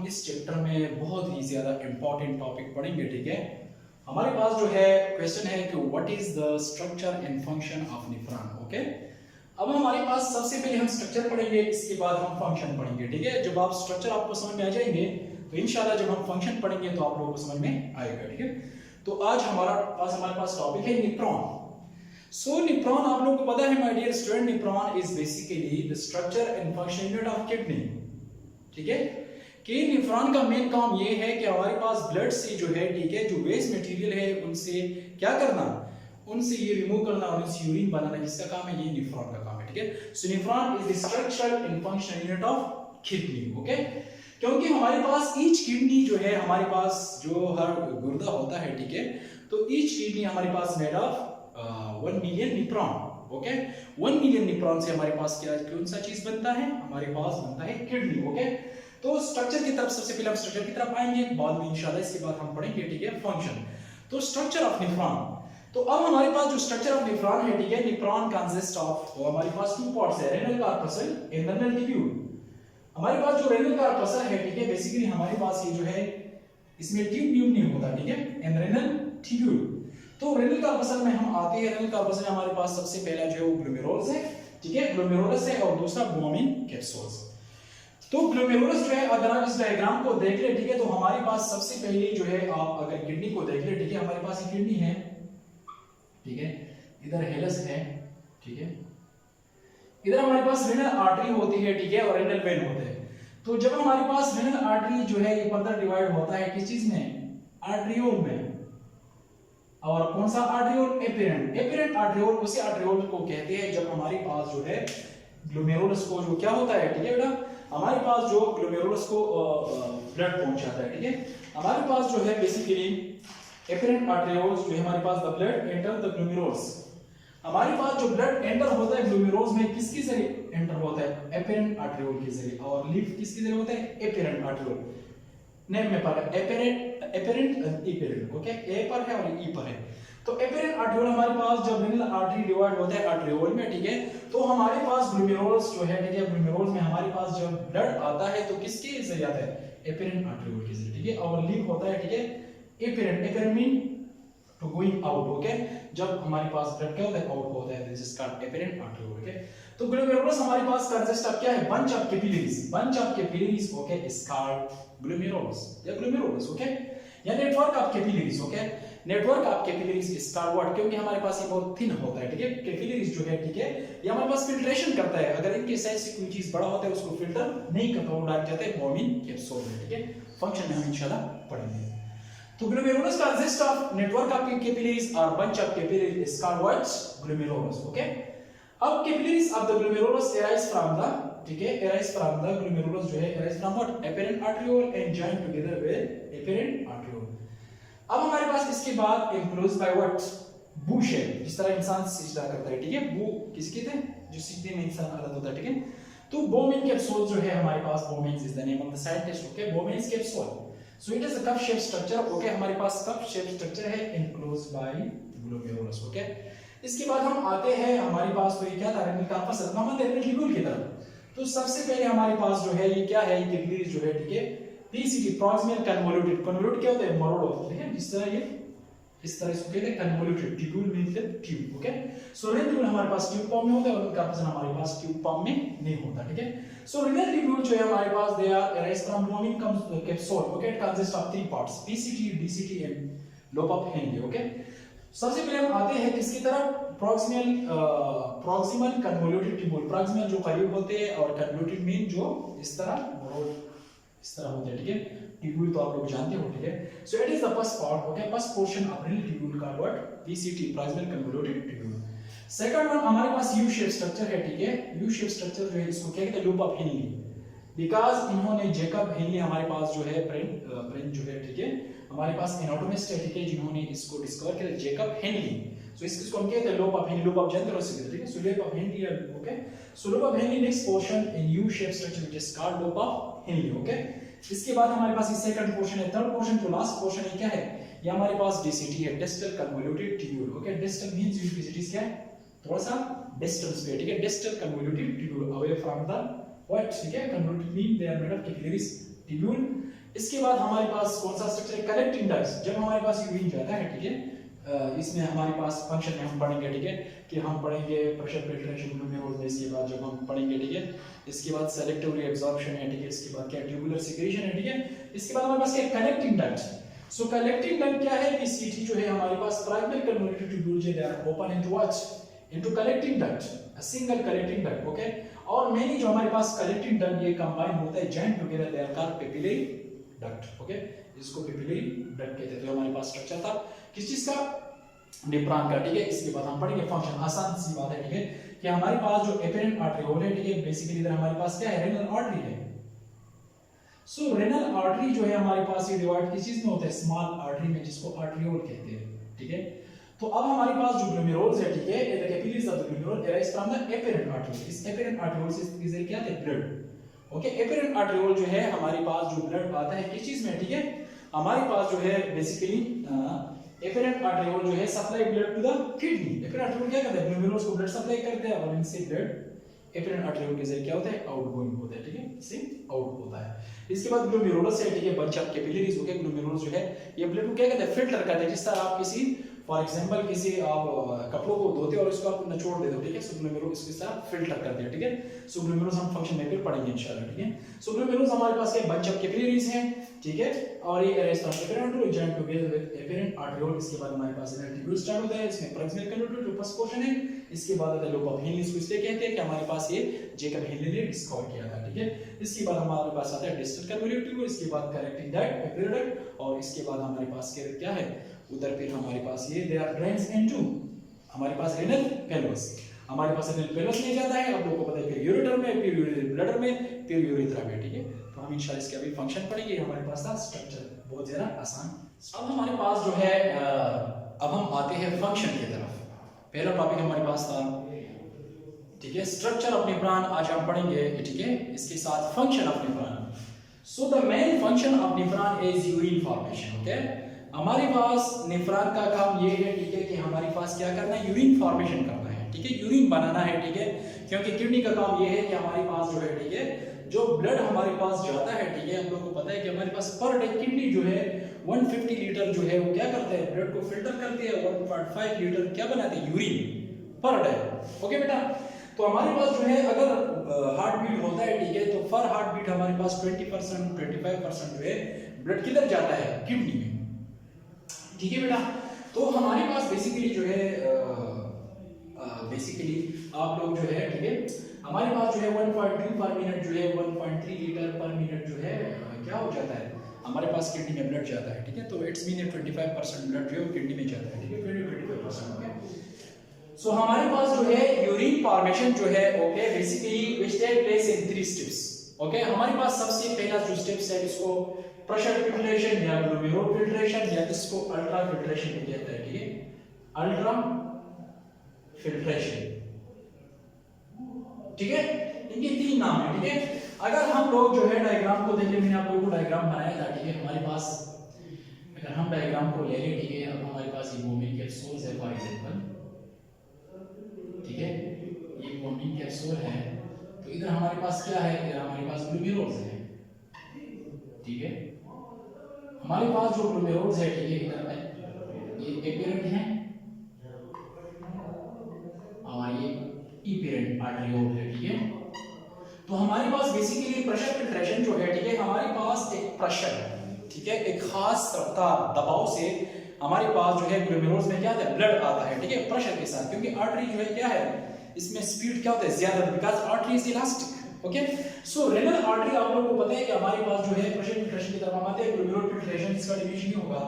इस चैप्टर में बहुत ही ज्यादा इंपॉर्टेंट टॉपिक पढ़ेंगे, ठीक है। हमारे पास जो है क्वेश्चन है कि what is the structure and function of nephron, okay. अब हमारे पास सबसे पहले हम स्ट्रक्चर पढ़ेंगे, इसके बाद हम फंक्शन पढ़ेंगे, ठीक है। जब आप स्ट्रक्चर आपको समझ में आ जाएंगे तो इंशाल्लाह जब हम फंक्शन पढ़ेंगे तो आप लोगों को समझ में आएगा, ठीक है। तो आज हमारे पास टॉपिक है नेफ्रॉन। सो नेफ्रॉन आप लोगों को पता है my dear student, nephron is basically the structure and function unit of kidney, ठीक है। कि नेफ्रॉन का मेन काम ये है कि हमारे पास ब्लड से जो है, ठीक है, जो वेस्ट मटेरियल है उनसे क्या करना, उनसे ये रिमूव करना और उनसे यूरिन बनाना, किसका काम है, ये नेफ्रॉन का काम है, ठीक है। So nephron is the structural and functional unit of kidney, okay. क्योंकि हमारे पास ईच किडनी जो है, हमारे पास जो हर गुर्दा होता है, ठीक है, तो ईच किडनी हमारे पास made of 1 million nephron, okay. 1 million nephron से हमारे पास क्या कौन सा चीज बनता है, हमारे पास बनता है किडनी, ओके। तो स्ट्रक्चर की तरफ सबसे पहले हम स्ट्रक्चर की तरफ आएंगे, बाद में इंशाल्लाह इसके बाद हम पढ़ेंगे, ठीक है, फंक्शन। तो स्ट्रक्चर ऑफ नेफ्रॉन, तो अब हमारे पास जो स्ट्रक्चर ऑफ नेफ्रॉन है, ठीक है, नेफ्रॉन कंसिस्ट ऑफ, हमारे पास 2 पार्ट्स है, renal corpuscle and renal tubule. हमारे पास जो रेनल कॉर्पसल है, ठीक है, बेसिकली हमारे पास ये जो है इसमें ट्यूब नहीं होता, ठीक है, एंड रेनल ट्यूब्यूल। तो रेनल कॉर्पसल में हम आते हैं, रेनल कॉर्पसल में हमारे पास सबसे पहला जो है वो ग्लोमेरुलस है, ठीक है, ग्लोमेरुलस है, और दूसरा बोमिन कैप्सूल्स। तो ग्लोमेरुलस जो है, अगर आप इस डायग्राम को देख ले, ठीक है, तो हमारे पास सबसे पहले जो है, आप अगर किडनी को देख ले, ठीक है, हमारे पास ये किडनी है, ठीक है, इधर हेलस है, ठीक है, इधर हमारे पास रेनल आर्टरी होती है, ठीक है, और रेनल वेन होते हैं। तो जब हमारे पास रेनल आर्टरी जो है ये फर्दर डिवाइड होता है किस चीज में, आर्ट्रियोल में, और कौन सा आर्ट्रियोल, एपिरेंट आर्ट्रियोल, उसी आर्ट्रियोल को कहते हैं जब हमारे पास जो है ग्लोमेरुलस को जो क्या होता है, ठीक है बेटा, हमारे पास जो ग्लोमेरुलस को ब्लड पहुंचाता है, ठीक है, हमारे पास जो है बेसिकली एपिरेंट आर्ट्रियोल्स जो है, हमारे पास the blood enter the glomerulus. हमारे पास जो ब्लड एंटर होता है ग्लोमेरुलस में किसके जरिए एंटर होता है, एपिरेंट आर्ट्रियोल के जरिए, और लीव किसके जरिए होता है, एपिरेंट आर्ट्रियोल। नेम में पढ़ा एपिरेंट, ओके, ए पर है और ई पर है। तो एपिरेंट आर्ट्रियोल हमारे पास जब रेनल आर्टरी डिवाइड होता है आर्ट्रियोल में, ठीक है, तो हमारे पास ग्लोमेरुलस जो है, ठीक है, ग्लोमेरुलस में हमारे पास जब ब्लड आता है तो किसके जरिए आता है, एपिरेंट आर्ट्रियोल के जरिए, ठीक है, और लीव होता है, ठीक है, efferent mean to going out, okay. जब हमारे पास ब्लड क्या होता है, आउट होता है, this is called efferent arteriole, okay. तो ग्लोमेरुलस हमारे पास कंसिस्ट ऑफ क्या है, bunch of capillaries, okay, is called glomerulus या ग्लोमेरुलस, ओके, या network of capillaries, okay. Network of capillaries is called what, क्योंकि हमारे पास ये बहुत थिन होता है, ठीक है, कैपिलरीज जो है, ठीक है, ये हमारे पास फिल्ट्रेशन करता है, अगर इनके साइज से कोई चीज बड़ा होता है उसको फिल्टर नहीं करता, वो डाल जाता है बोमिन कैप्सूल में, ठीक है। फंक्शन में हम इंशाल्लाह पढ़ेंगे। तो glomerulus consist of network of capillaries और bunch of capillaries is called what, glomerulus, okay. अब capillaries of the glomerulus arise from the, ठीक है, अराइज फ्रॉम द ग्लोमेरुलस जो है arise from what, afferent arteriole and join together with efferent arteriole. अब हमारे पास इसके बाद एनक्लोज बाय व्हाट, बू शेप, जिस तरह इंसान सिजदा करता है, ठीक है, बू किसके थे, जो सिजदे में इंसान हालत होता है, ठीक है। तो बोमिन कैप्सूल जो है हमारे पास, Bowman is the name of the scientist, okay, Bowman capsule. So it is a cup shape structure, okay, हमारे पास कप शेप स्ट्रक्चर है एनक्लोज बाय ग्लोमेरुलस, ओके। इसके बाद हम आते हैं, हमारे पास तो ये क्या था, रेनल कॉर्पस, हम आते हैं रेनल ट्यूब्यूल की तरफ। तो सबसे पहले हमारे पास जो है ये क्या है, ये कैपिलरीज जो है, ठीक है, पीसीटी प्रॉक्सिमल कन्वोल्यूटेड, कन्वोल्यूट क्या होता है, मरोड़ होता है, ठीक है, जिस तरह ये इस तरह इसको कहते हैं convoluted, tubule means tube, okay. So renal tubule हमारे पास ट्यूब फॉर्म में होता है और कॉर्पस हमारे पास ट्यूब फॉर्म में नहीं होता, ठीक है। सो रेनल ट्यूब्यूल जो है हमारे पास they are arise from Bowman capsule, okay, it consist of 3 parts, PCT, DCT and loop of Henle, okay. सबसे पहले हम आते हैं किसकी तरफ, प्रॉक्सिमल कन्वोल्यूटेड ट्यूब्यूल, प्रॉक्सिमल जो करीब होते हैं और कन्वोल्यूटेड मीन जो इस तरह मरोड़ इस तरह होते हैं, ठीक है, ट्यूब्यूल तो आप लोग जानते हो, ठीक है। So it is the first part, okay, first portion of renal tubule का what, PCT, proximal convoluted tubule. Second one हमारे पास यू शेप स्ट्रक्चर है, ठीक है, यू शेप स्ट्रक्चर जो है इसको क्या कहते हैं, लूप ऑफ हेनली, बिकॉज़ इन्होंने जेकब हेनली हमारे पास जो है ब्रेन जो है, ठीक है, हमारे पास एनाटोमिस्ट है, ठीक है, जिन्होंने इसको डिस्कवर किया, जेकब हेनली। सो इसको हम कहते हैं loop of Henle, loop of जानते हो, ठीक है, so loop of Henle, okay. So loop of Henle next portion in U shape structure which is called loop of Henle, okay. इसके बाद हमारे पास ये सेकंड पोर्शन है, थर्ड पोर्शन जो लास्ट पोर्शन है क्या है, ये हमारे पास डीसीटी है, distal convoluted tubule, okay. Distal means universities क्या है, थोड़ा सा डिस्टेंस पे, ठीक है, distal convoluted tubule away from the what, ठीक है, convoluted mean they are made of capillaries tubule इसके बाद हमारे पास कौन सा स्ट्रक्चर है, कलेक्टिंग डक्ट्स। जब हमारे पास यूरिन जाता है, ठीक है, इसमें हमारे पास फंक्शन में हम पढ़ेंगे, ठीक है, कि हम पढ़ेंगे प्रेशर फिल्ट्रेशन ग्लूमेरुलस में। इसके बाद जब हम पढ़ेंगे, ठीक है, इसके बाद सेलेक्टिव एब्जॉर्प्शन है, ठीक है, इसके बाद क्या ट्यूबुलर सिक्रीशन है, ठीक है, इसके बाद हमारे पास क्या कलेक्टिंग डक्ट। सो कलेक्टिंग डक्ट क्या है, पीसीटी जो है हमारे पास प्राइमरी कन्वर्टेड ट्यूब्यूल जो है open into what, into collecting duct, a single collecting duct, okay. और मेनली जो हमारे पास कलेक्टिंग डक्ट ये कंबाइन होता है joint together, they are called papillary duct, okay, इसको पेपिलरी डक्ट कहते हैं। तो हमारे पास स्ट्रक्चर था किस चीज का, नेफ्रॉन का, ठीक है। इसके बाद हम पढ़ेंगे फंक्शन, आसान सी बात है, ठीक है, कि हमारे पास जो एपेरेंट आर्टरियोल है, ठीक है, बेसिकली इधर हमारे पास क्या है, रेनल आर्टरी है। सो रेनल आर्टरी जो है हमारे पास ये डिवाइड किस चीज में होता है, स्मॉल आर्टरी में, जिसको आर्टरियोल कहते हैं, ठीक है। तो अब हमारे पास जो ग्लोमेरुलस है, ठीक है, the capillaries of the glomerulus arise from the afferent artery. इस एपेरेंट आर्टरियोल से इधर क्या है, ब्लड, ओके। एपेरेंट आर्टरियोल जो है हमारे पास जो ब्लड आता है किस चीज में, ठीक है, हमारे पास जो है बेसिकली एपेरेंट आर्टरियोल जो है supply blood to the kidney. Afferent arteriole क्या करता है, ग्लोमेरुलस को ब्लड सप्लाई करते हैं और इनसे ब्लड एपेरेंट आर्टरियोल के जरिए क्या होता है, आउटगोइंग होता है, ठीक है, इससे आउट होता है। इसके बाद ग्लोमेरुलस है, ठीक है, bunch of capillaries, okay. Glomerulus जो है ये ब्लड को क्या करता है, फिल्टर करता है। जिस तरह आप किसी फॉर एग्जांपल किसी आप कपड़ों को धोते हो और उसको आप निचोड़ देते हो, ठीक है, सो ग्लोमेरुलस इसके साथ फिल्टर करते हैं, ठीक है। सो ग्लोमेरुलस हम फंक्शन में फिर पढ़ेंगे इंशाल्लाह, ठीक है। सो ग्लोमेरुलस हमारे पास क्या बंच ऑफ कैपिलरीज हैं, ठीक है, और ये arrest of apparent आर्टरियोल joint together with apparent आर्टरियोल। इसके बाद हमारे पास रेनल ट्यूब्यूल स्टार्ट होता है, इसमें प्रॉक्सिमल कन्वर्टर जो फर्स्ट पोर्शन है। इसके बाद लोब ऑफ हेनली, इसको इसलिए कहते हैं कि हमारे पास ये जेकब हेनली ने डिस्कवर किया था, ठीक है। इसके बाद हमारे पास आता है डिस्टल कन्वोल्यूट ट्यूब्यूल, इसके बाद कलेक्टिंग डक्ट, पेपिलरी डक्ट, और इसके बाद हमारे पास क्या है उधर फिर हमारे पास ये दे आर ड्रेन्स इनटू हमारे पास रेनल पेलोस। हमारे पास रेनल पेलोस में जाता है, आप लोगों को पता है, फिर यूरेटर में, फिर यूरिनरी ब्लैडर में, फिर यूरेथ्रा में, ठीक है। तो हम इंशाल्लाह इसके अभी फंक्शन पढ़ेंगे। हमारे पास था स्ट्रक्चर, बहुत ज्यादा आसान। अब हमारे पास जो है अब हम आते हैं फंक्शन की तरफ। पहला टॉपिक हमारे पास था, ठीक है, स्ट्रक्चर ऑफ नेफ्रॉन, आज हम पढ़ेंगे, ठीक है, इसके साथ function of nephron. So the main function of nephron is urine formation, okay. हमारे पास नेफ्रॉन का काम ये है, ठीक है, कि हमारे पास क्या करना है, यूरिन फॉर्मेशन करना है, ठीक है, यूरिन बनाना है, ठीक है। क्योंकि किडनी का काम ये है कि हमारे पास जो है, ठीक है, जो ब्लड हमारे पास जाता है, ठीक है, हम लोग को पता है कि हमारे पास पर डे किडनी जो है 150 लीटर जो है वो क्या करते हैं, ब्लड को फिल्टर करते हैं, 1.5 लीटर क्या बनाते हैं, यूरिन पर डे, ओके बेटा। तो हमारे पास जो है अगर हार्ट बीट होता है, ठीक है, तो पर हार्ट बीट हमारे पास 20% 25% जो है ब्लड किधर जाता है, किडनी में, ठीक है बेटा। तो हमारे पास बेसिकली जो है बेसिकली आप लोग जो है, ठीक है, हमारे पास जो है 1.2 पर मिनट जो है 1.3 लीटर पर मिनट जो है क्या हो जाता है, हमारे पास किडनी में ब्लड जाता है, ठीक है। तो इट्स मीन 25% ब्लड जो है किडनी में जाता है, ठीक है, 25%, ओके। सो हमारे पास जो है यूरिन फॉर्मेशन जो है, okay, basically which take place in 3 steps, okay. हमारे पास सबसे पहला जो स्टेप्स है इसको प्रेशर फिल्ट्रेशन या ग्लोमेरुलर फिल्ट्रेशन या इसको अल्ट्रा फिल्ट्रेशन भी कहते हैं, ठीक है, अल्ट्रा फिल्ट्रेशन, ठीक है। इनके 3 नाम है, ठीक है। अगर हम लोग जो है डायग्राम को देखें, मैंने आप लोगों को डायग्राम बनाया था, ठीक है, हमारे पास अगर हम डायग्राम को ले लें, ठीक है, अब हमारे पास ये वोमिन कैप्सूल है फॉर एग्जांपल, ठीक है, ये वोमिन कैप्सूल है, तो इधर हमारे पास क्या है, इधर हमारे पास ग्लोमेरुलस है, ठीक है। हमारे पास जो ग्लोमेरुलस है, ठीक है, इधर ये एपेरेंट है और ये इपेरेंट आर्टरियोल है, ठीक है। तो हमारे पास बेसिकली प्रेशर फिल्ट्रेशन जो है, ठीक है, हमारे पास एक प्रेशर है, ठीक है, एक खास रफ्तार दबाव से हमारे पास जो है ग्लोमेरुलस में क्या आता है, ब्लड आता है, ठीक है, प्रेशर के साथ। क्योंकि आर्टरी जो है क्या है, इसमें स्पीड क्या होता है, ज्यादा, because artery is elastic, okay. So renal artery आप लोगों को पता है कि हमारे पास जो है प्रेशर फिल्ट्रेशन की तरफ हम आते हैं, ग्लोमेरुलर फिल्ट्रेशन इसका डिवीजन ही होगा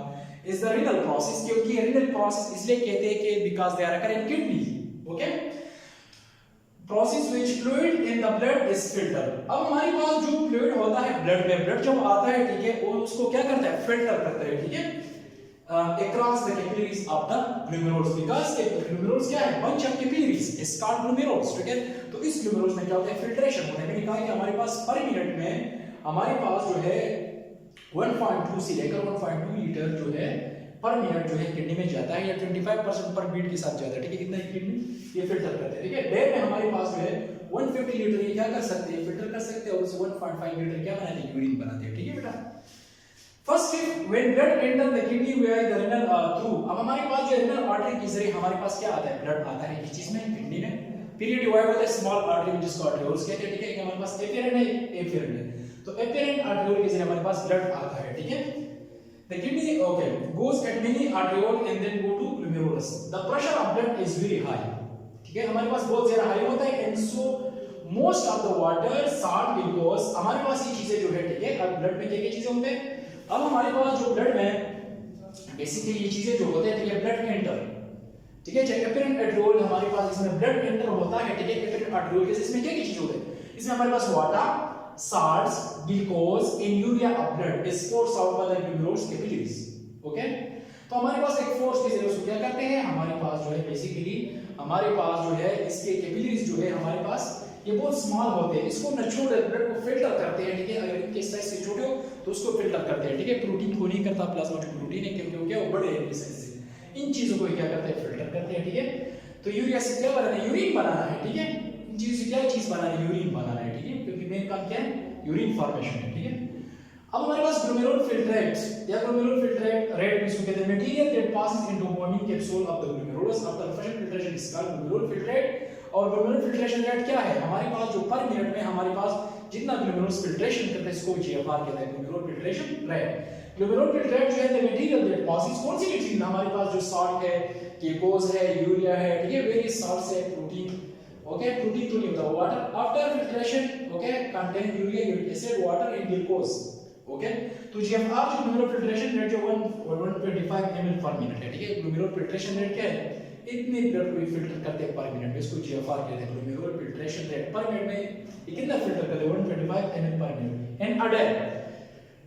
इज द रेनल प्रोसेस। क्योंकि रेनल प्रोसेस इसलिए कहते हैं कि because they are occur in kidney, okay, process which fluid in the blood is filtered. अब हमारे पास जो फ्लूइड होता है ब्लड में, ब्लड जब आता है, ठीक है, वो उसको क्या करता है, फिल्टर करता है, ठीक है, across the capillaries of the glomerulus, because glomerulus क्या है, bunch of capillaries is called glomerulus, ठीक है। तो इस glomerulus में क्या होता है, फिल्ट्रेशन होता है। मैंने कहा कि हमारे पास पर मिनट में हमारे पास जो है 1.2 से लेकर 1.2 लीटर जो है पर मिनट जो है किडनी में जाता है, या 25% पर बीट के साथ जाता है, ठीक है, कितना किडनी ये फिल्टर करते हैं, ठीक है। डे में हमारे पास जो है 150 लीटर ये क्या कर सकते हैं, फिल्टर कर सकते हैं, और उससे 1.5 लीटर क्या बनाते हैं, यूरिन बनाते हैं, ठीक है बेटा। When blood enter the kidney via the renal through, अब हमारे पास जो रेनल आर्टरी के जरिए हमारे पास क्या आता है, ब्लड आता है किस चीज में, किडनी में। फिर ये डिवाइड होता है स्मॉल आर्टरी में जिसको आर्टरियोल्स कहते हैं, ठीक है। हमारे पास एफेरेंट है, एफेरेंट है, तो एफेरेंट आर्टरियोल के जरिए हमारे पास ब्लड आता है, ठीक है। The kidney, okay, goes at many arteriole and then go to glomerulus. The pressure of blood is very high. ठीक है, हमारे पास बहुत ज्यादा हाई होता है, and so most of the water, salt, glucose, हमारे पास ये चीजें जो है, ठीक है। अब ब्लड में क्या क्या चीजें होते हैं, अब हमारे पास जो ब्लड में बेसिकली ये चीजें जो होते हैं, ठीक है, ब्लड एंटर, ठीक है, चाहे एफेरेंट आर्टरियोल हमारे पास इसमें ब्लड एंटर होता है, ठीक है। एफेरेंट आर्टरियोल के इसमें क्या क्या चीजें होते हैं, इसमें हमारे पास water, salts, glucose and urea of blood is forced out by the glomerulus capillaries, okay। तो हमारे पास एक फोर्स के जरिए उसको क्या करते हैं, हमारे पास जो है बेसिकली हमारे पास जो है इसके कैपिलरीज जो है हमारे पास ये बहुत स्मॉल होते हैं, इसको निचोड़ ब्लड को फिल्टर करते हैं, ठीक है। अगर इनके साइज से छोटे हो तो उसको फिल्टर करते हैं, ठीक है। प्रोटीन को नहीं करता, प्लाज्मा जो प्रोटीन है क्योंकि वो क्या वो बड़े हैं साइज से, इन चीजों को क्या करते हैं, फिल्टर करते हैं, ठीक है। तो यूरिया से क्या बनाना है, यूरिन बनाना है, ठीक है। इन चीजों से क्या चीज बनाना है, यूरिन बनाना है, ठीक है, क्योंकि मेन काम क्या है, यूरिन फॉर्मेशन है, ठीक है। अब हमारे पास ग्लोमेरुलर फिल्ट्रेट या ग्लोमेरुलर फिल्ट्रेट रेट इसको कहते हैं, material that passes into bonding capsule of the glomerulus after fresh filtration is called glomerular filtrate. और ग्लोमेरुलर फिल्ट्रेशन रेट क्या है, हमारे पास जो पर मिनट में हमारे पास जितना ग्लोमेरुलस फिल्ट्रेशन करते हैं इसको जीएफआर कहते हैं, glomerular filtration rate. Glomerular filtrate जो है द मटेरियल दैट पासेस, कौन सी चीज हमारे पास जो सॉल्ट है, ग्लूकोज है, यूरिया है, ठीक है, वेरियस सॉल्ट्स है, प्रोटीन, ओके, प्रोटीन तो नहीं होता, water after filtration, okay, contain urea, uric acid, water and glucose, okay. तो जीएफआर जो ग्लोमेरुलर फिल्ट्रेशन रेट जो 125 ml पर मिनट है, ठीक है। ग्लोमेरुलर फिल्ट्रेशन रेट क्या है, इतने ब्लड को फिल्टर करते हैं पर मिनट में, इसको जीएफआर कहते हैं। ग्लोमेरुलर फिल्ट्रेशन रेट पर मिनट में ये कितना फिल्टर करते हैं, 125 ml पर मिनट। एंड अ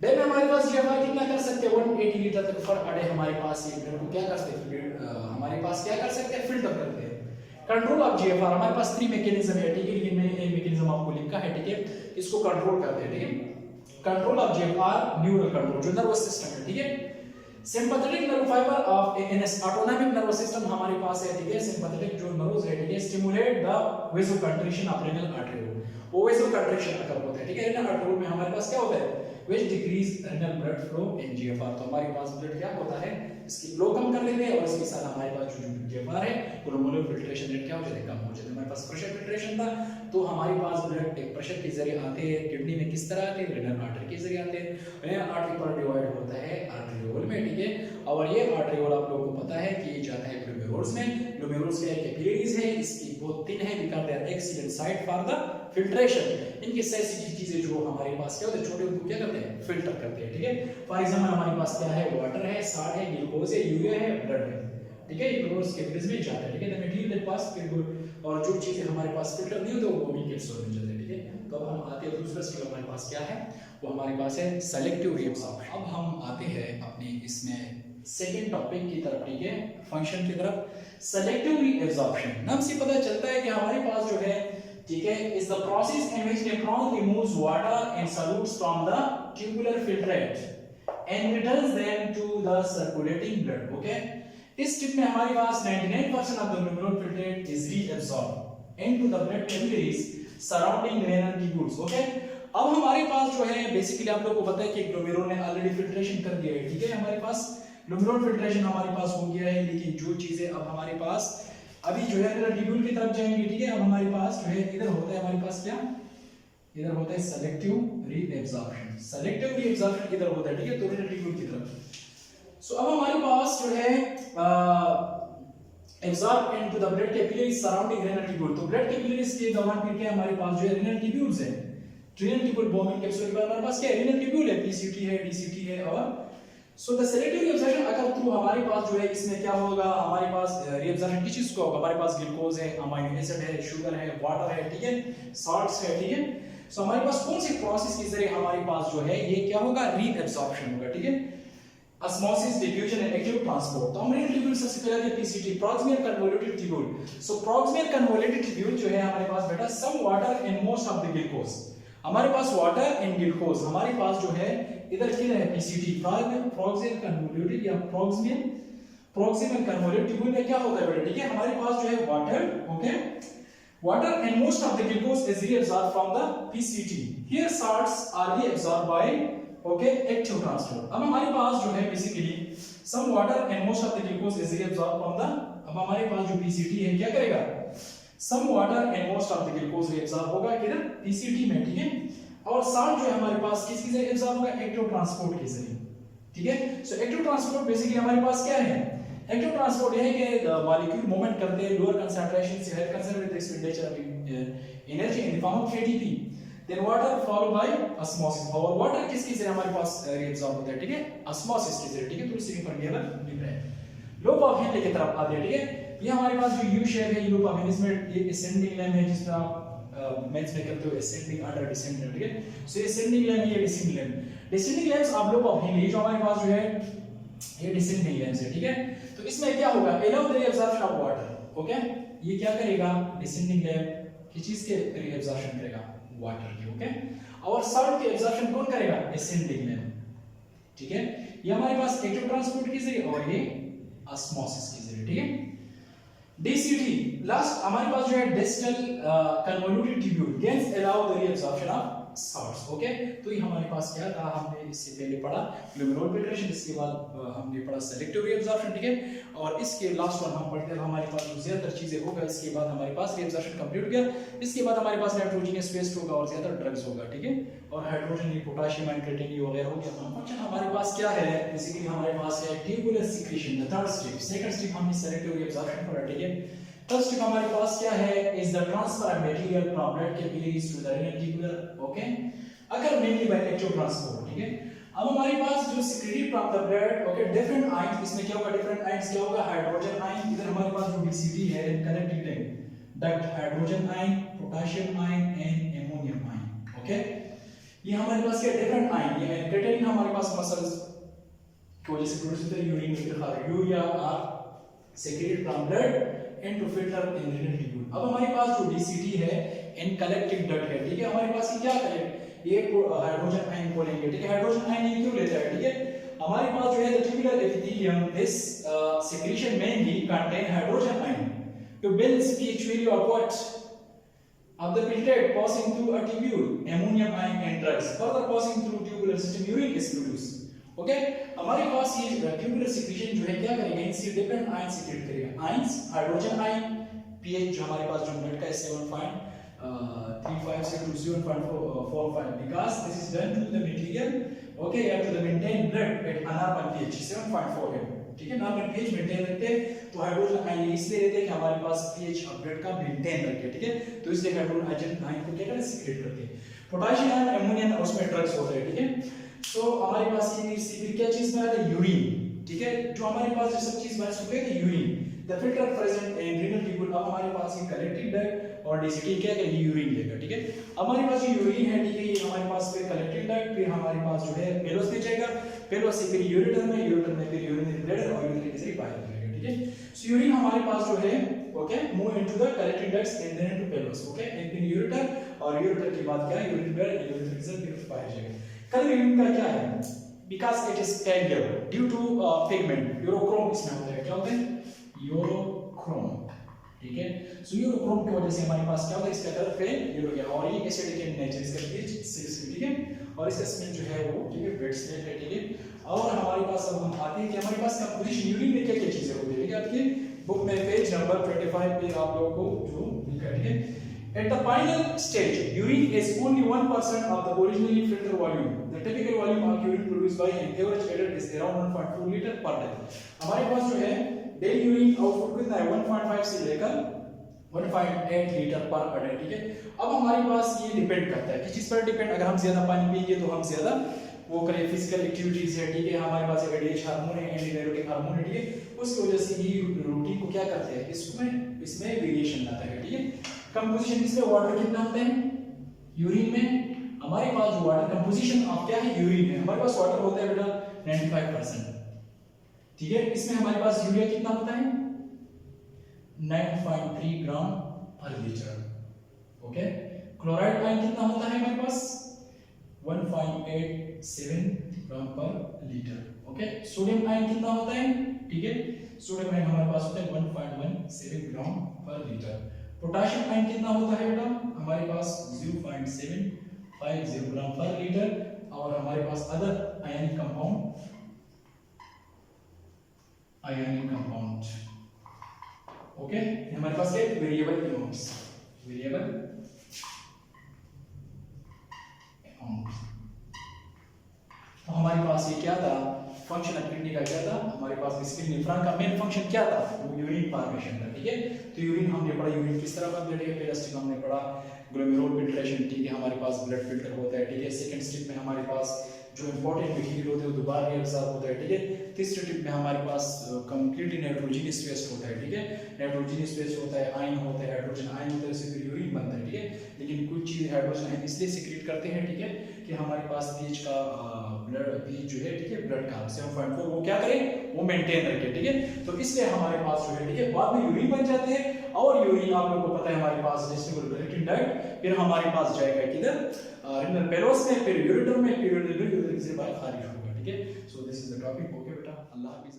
डे में हमारे पास जीएफआर कितना कर सकते हैं, 180 लीटर तक पर अ डे हमारे पास ये ब्लड को क्या कर सकते हैं, हमारे पास क्या कर सकते हैं, फिल्टर करते हैं। कंट्रोल ऑफ जीएफआर हमारे पास 3 मैकेनिज्म है, ठीक है, लेकिन मैंने एक मैकेनिज्म आपको लिखा है, ठीक है, इसको कंट्रोल करते हैं, ठीक है। Control of GFR, neural control जो नर्वस सिस्टम है, ठीक है। Sympathetic nerve fibre of ANS, autonomic nervous system हमारे पास है, ठीक है। सिंपैथेटिक जो नर्व्स है, ठीक है, stimulate the vasoconstriction of renal arteriole, वो वेसोकंट्रिक्शन अगर होता है, ठीक है। रेनल आर्टरियोल में हमारे पास क्या होता है, which decrease renal blood flow in GFR। तो हमारे पास ब्लड क्या होता है, इसकी फ्लो कम कर लेते हैं और इसके साथ हमारे पास जो GFR है ग्लोमेरुलर फिल्ट्रेशन रेट क्या हो जाता है, कम हो जाता है। हमारे पास प्रेशर फिल्ट्रेशन था, तो हमारे पास ब्लड एक प्रेशर के जरिए आते हैं, किडनी में किस तरह आते हैं, रेनल आर्टरी के जरिए आते हैं। रेनल आर्टरी पर डिवाइड होता है आर्टरियोल में, ठीक है। और ये आर्टरियोल आप लोगों को पता है कि जाता है ग्लोमेरुलस में। ग्लोमेरुलस के कैपिलरीज है, इसकी बहुत थिन है, because they are excellent site for the filtration. इनके सेंसिटिव चीजें जो हमारे पास क्या होते हैं, छोटे उनको क्या करते हैं, फिल्टर करते हैं, ठीक है। फॉर एग्जांपल हमारे पास क्या है, वाटर है, सॉल्ट है, ग्लूकोज है, यूरिया है, ब्लड है, ठीक है। ये ग्लोमेरुलस कैपिलरीज में जाता है, ठीक है। द मटेरियल दैट पास और जो चीजें हमारे पास फिल्टर नहीं होते वो बॉन्डिंग कैप्सूल में जाते हैं, ठीक है। तो अब हम आते हैं दूसरा स्टेप हमारे पास क्या है, वो हमारे पास है सेलेक्टिव रीअब्सॉर्प्शन। अब हम आते हैं अपने इसमें सेकंड टॉपिक की तरफ, ठीक है, फंक्शन की तरफ। सेलेक्टिव रीअब्सॉर्प्शन नाम से पता चलता है कि हमारे पास जो है, ठीक है, is the process in which nephron removes water and solutes from the tubular filtrate and returns them to the circulating blood, okay। इस स्टेप में हमारे पास 99% of the glomerular filtrate is reabsorbed into the blood capillaries surrounding renal tubules, okay। अब हमारे पास जो है basically आप लोगों को पता है कि ग्लोमेरुलर ने ऑलरेडी फिल्ट्रेशन कर दिया है, ठीक है। हमारे पास ग्लोमेरुलर फिल्ट्रेशन हमारे पास हो गया है, लेकिन जो चीजें अब हमारे पास अभी जो है रेनल ट्यूब्यूल की तरफ जाएंगे, ठीक है। अब हमारे पास जो है इधर होता है, हमारे पास क्या इधर होता है, सेलेक्टिव रीअब्सॉर्प्शन। सेलेक्टिव रीअब्सॉर्प्शन इधर होता है, ठीक है, तो रेनल ट्यूब्यूल की तरफ। सो अब हमारे पास जो है absorb into the blood capillaries surrounding renal tubule. तो ब्लड कैपिलरीज के दौरान फिर क्या हमारे पास जो है रेनल ट्यूब्यूल्स है, रेनल ट्यूब्यूल बॉम्बिंग कैप्सूल के बाद हमारे पास क्या है, रेनल ट्यूब्यूल है, पीसीटी है, डीसीटी है। और सो द सेलेक्टिव रीअब्सॉर्प्शन अगर थ्रू हमारे पास जो है इसमें क्या होगा, हमारे पास रीअब्सॉर्प्शन किस चीज का होगा, हमारे पास ग्लूकोज है, अमीनो एसिड है, शुगर है, वाटर है, ठीक है, सॉल्ट्स है, ठीक है। सो हमारे पास कौन सी प्रोसेस के जरिए हमारे पास जो है ये क्या होगा, रीअब्सॉर्प्शन होगा, ठीक है। Osmosis, diffusion and active transport. तो हम रेनल ट्यूब्यूल सबसे पहले है PCT, proximal convoluted tubule. So proximal convoluted tubule जो है हमारे पास बेटा some water and most of the glucose, हमारे पास वाटर एंड ग्लूकोज हमारे पास जो है इधर किधर है, पीसीटी, प्रॉक्सिमल कन्वोल्यूटेड या प्रॉक्सिमल कन्वोल्यूटेड ट्यूब्यूल में क्या होता है बेटा, ठीक है। हमारे पास जो है water, okay, water and most of the glucose is reabsorbed from the PCT. Here salts are reabsorbed by okay active transport. अब हमारे पास जो है basically some water and most of the glucose is reabsorb from the, अब हमारे पास जो PCT है क्या करेगा, some water and most of the glucose reabsorb होगा किधर, पीसीटी में, ठीक है। और साल्ट जो है हमारे पास किसके जरिए एब्सॉर्ब होगा, एक्टिव ट्रांसपोर्ट के जरिए, ठीक है। सो एक्टिव ट्रांसपोर्ट बेसिकली हमारे पास क्या है, एक्टिव ट्रांसपोर्ट यह है कि मॉलिक्यूल मूवमेंट करते हैं लोअर कंसंट्रेशन से higher concentration with expenditure of energy in the form of ATP, then water follow by osmosis, और वाटर किसके जरिए हमारे पास रीअब्सॉर्ब होता है, ठीक है, ऑस्मोसिस के जरिए, ठीक है। तो इससे परमेबल लिप है। लूप ऑफ हेनले की तरफ आते हैं, ठीक है। ये हमारे पास जो यू शेप है, लूप ऑफ हेनले इसमें ये असेंडिंग लैम्प है जिसमें आप मैथ्स में करते हो असेंडिंग ऑर्डर डिसेंडिंग, ठीक है। सो ये असेंडिंग लैम्प, ये डिसेंडिंग लैम्प, डिसेंडिंग लैम्प्स आप लूप ऑफ हेनले जो हमारे पास जो है ये डिसेंडिंग लैम्प्स है, ठीक है। तो इसमें क्या होगा, allow the reabsorption of water, okay. ये क्या करेगा, डिसेंडिंग लैम्प किस चीज के रीअब्सॉर्प्शन करेगा, वाटर की, ओके। और साल्ट के एब्जॉर्प्शन कौन करेगा, असेंडिंग लैम्प, ठीक है। ये हमारे पास एक्टिव ट्रांसपोर्ट के जरिए और ये ऑस्मोसिस के जरिए, ठीक है। DCT लास्ट हमारे पास जो है distal convoluted tubule gains allow the reabsorption of salts, okay. तो ये हमारे पास क्या था, हमने इससे पहले पढ़ा ग्लोमेरुलर फिल्ट्रेशन, इसके बाद हमने पढ़ा सेलेक्टिव रीअब्सॉर्प्शन, ठीक है। और इसके लास्ट वन हम पढ़ते हैं हमारे पास जो ज्यादातर चीजें होगा, इसके बाद हमारे पास रीअब्सॉर्प्शन कंप्लीट हो गया, इसके बाद हमारे पास नाइट्रोजनस वेस्ट होगा और ज्यादा ड्रग्स होगा, ठीक है। और हाइड्रोजन, पोटेशियम एंड क्रिएटिन वगैरह हो गया। फंक्शन हमारे पास क्या है, बेसिकली हमारे पास है tubular secretion, the third step. Second step हमने सेलेक्टिव रीअब्सॉर्प्शन पढ़ा, ठीक है। फर्स्ट स्टेप हमारे पास क्या है, is the transfer of material from blood capillaries to the renal tubular, okay, अगर मेनली बाय एक्टिव ट्रांसपोर्ट, ठीक है। अब हमारे पास जो secreted from the blood, okay, different ions, इसमें क्या होगा, डिफरेंट आयंस क्या होगा, हाइड्रोजन आयन, इधर हमारे पास जो डीसीटी है connecting link duct, hydrogen ion, potassium ion and ammonium ion, okay. ये हमारे पास क्या डिफरेंट आयन, ये क्रिएटिन हमारे पास मसल्स की वजह से प्रोड्यूस होता है, यूरिन में दिखा urea are secreted from blood into filter in renal tubule. अब हमारे पास जो डीसीटी है इन कलेक्टिंग डक्ट है, ठीक है। हमारे पास ये क्या कलेक्ट, ये हाइड्रोजन आयन को लेंगे, ठीक है। हाइड्रोजन आयन ये क्यों लेता है, ठीक है। हमारे पास जो है the tubular epithelium, this secretion mainly contain hydrogen ion to build pH value of what, of the filtrate passing through a tubule, ammonium ion and drugs further passing through tubular system, urine is produced, okay। हमारे पास ये tubular secretion जो है क्या करेगा, इनसे different ion secret करेगा, ions, hydrogen ion, pH जो हमारे पास जो ब्लड का है 7.35 से 7.45, because this is done to the material, okay, you have to maintain blood at normal pH 7.4 है, ठीक है। नॉर्मल pH मेंटेन रखते हैं, तो हाइड्रोजन आयन इसलिए रहते हैं कि हमारे पास pH ऑफ ब्लड का मेंटेन रखे, ठीक है। तो इसलिए हाइड्रोजन आयन को क्या करते हैं, सीक्रेट करते हैं। पोटेशियम आयन, अमोनियम, उसमें ड्रग्स होते हैं, ठीक है। तो हमारे पास ये सीक्रेट क्या चीज में है, यूरिन, ठीक है। जो हमारे पास जो सब चीज बन चुके हैं, urine, the filter present in renal tubule. अब हमारे पास ये कलेक्टिंग डक्ट और डीसीटी क्या करेगी, यूरिन लेगा, ठीक है। हमारे पास ये यूरिन है, ठीक है, ये हमारे पास फिर कलेक्टिंग डक्ट, फिर हमारे पास जो है पेलोस में जाएगा, पेलोस से फिर यूरेटर में, यूरेटर में फिर यूरिनरी ब्लैडर और यूरिनरी के जरिए बाहर निकलेगा, ठीक है। सो यूरिन हमारे पास जो है, okay, move into the collecting ducts and then into pelvis, okay, and फिर यूरेटर, और यूरेटर के बाद क्या है, यूरिनरी ब्लैडर एंड यूरिनरी के जरिए फिर बाहर जाएगा। कलर यूरिन का क्या है, because it is pale due to pigment, urochrome इसमें होता है, क्या होता है, यूरोक्रोम, ठीक है। सो यूरोक्रोम की वजह से हमारे पास क्या होता है, इसका कलर पेल येलो हो गया, और ये एसिडिक इन नेचर, इसका pH 6, ठीक है। और इसका स्मेल जो है वो, ठीक है, वेट स्मेल है, ठीक है। और हमारे पास अब हम आते हैं कि हमारे पास कंपोजिशन यूरिन में क्या क्या चीजें होती है, ठीक है। आपके बुक में पेज नंबर 25 पे आप लोगों को जो लिखा है, ठीक है। At the final stage, urine is only 1% of the originally filter volume. The typical volume of urine produced by an average adult is around 1.2 liter per day. हमारे पास जो है डेली यूरिन आउटपुट कितना है, 1.5 से लेकर 1.8 लीटर पर डे, ठीक है। अब हमारे पास ये डिपेंड करता है किस चीज पर डिपेंड, अगर हम ज्यादा पानी पिएंगे तो हम ज्यादा वो करें, फिजिकल एक्टिविटीज है, ठीक है। हमारे पास एडीएच हार्मोन है, एंटी डायरेटिक हार्मोन है, ठीक है। उसकी वजह से ये रूटीन को क्या करते हैं, इसमें वेरिएशन आता है, ठीक है। कंपोजिशन इसमें वाटर कितना होता है, यूरिन में हमारे पास जो वाटर कंपोजिशन ऑफ क्या है, यूरिन में हमारे पास वाटर होता है बेटा 95%, ठीक है। इसमें हमारे पास यूरिया कितना होता है, 9.3 ग्राम पर लीटर, ओके। क्लोराइड आयन कितना होता है हमारे पास, 1.87 ग्राम पर लीटर, ओके। सोडियम आयन कितना होता है, ठीक है, सोडियम आयन हमारे पास होता है 1.17 ग्राम पर लीटर। पोटेशियम आयन कितना होता है बेटा, हमारे पास 0.750 ग्राम पर लीटर। और हमारे पास other ionic compound, ionic compound, okay. हमारे पास क्या है, वेरिएबल अमाउंट्स, वेरिएबल अमाउंट। तो हमारे पास ये क्या था, फंक्शन ऑफ किडनी का क्या था, हमारे पास बेसिकली नेफ्रॉन का मेन फंक्शन क्या था, वो यूरिन फॉर्मेशन था, ठीक है। तो यूरिन हमने पढ़ा, यूरिन किस तरह बनता है, पहला स्टेप हमने पढ़ा ग्लोमेरुलर फिल्ट्रेशन, ठीक है, हमारे पास ब्लड फिल्टर होता है, ठीक है। सेकंड स्टेप में हमारे पास जो इंपॉर्टेंट मटेरियल होते हैं वो दोबारा एब्जॉर्ब होता है, ठीक है। तीसरे स्टेप में हमारे पास कंप्लीटली नाइट्रोजनस वेस्ट होता है, ठीक है। नाइट्रोजनस वेस्ट होता है, आयन होता है, हाइड्रोजन आयन होता है, इससे फिर यूरिन बनता है, ठीक है। लेकिन कुछ चीज हाइड्रोजन आयन इसलिए सीक्रेट करते हैं, ठीक है, कि हमारे पास पीएच का ब्लड पीएच जो है, ठीक है, ब्लड का 7.4 वो क्या करें, वो मेंटेन रखे, ठीक है। तो इसलिए हमारे पास जो है, ठीक है, बाद में यूरिन बन जाते हैं, और यूरिन आप लोगों को पता है हमारे पास डिस्ट्रीब्यूटेड डाइट, फिर हमारे पास जाएगा किधर, रिनल पेलोस में, फिर यूरेटर में, फिर यूरिन से बाहर खारिज होगा, ठीक है। So this is the topic, okay बेटा, अल्लाह हाफिज़।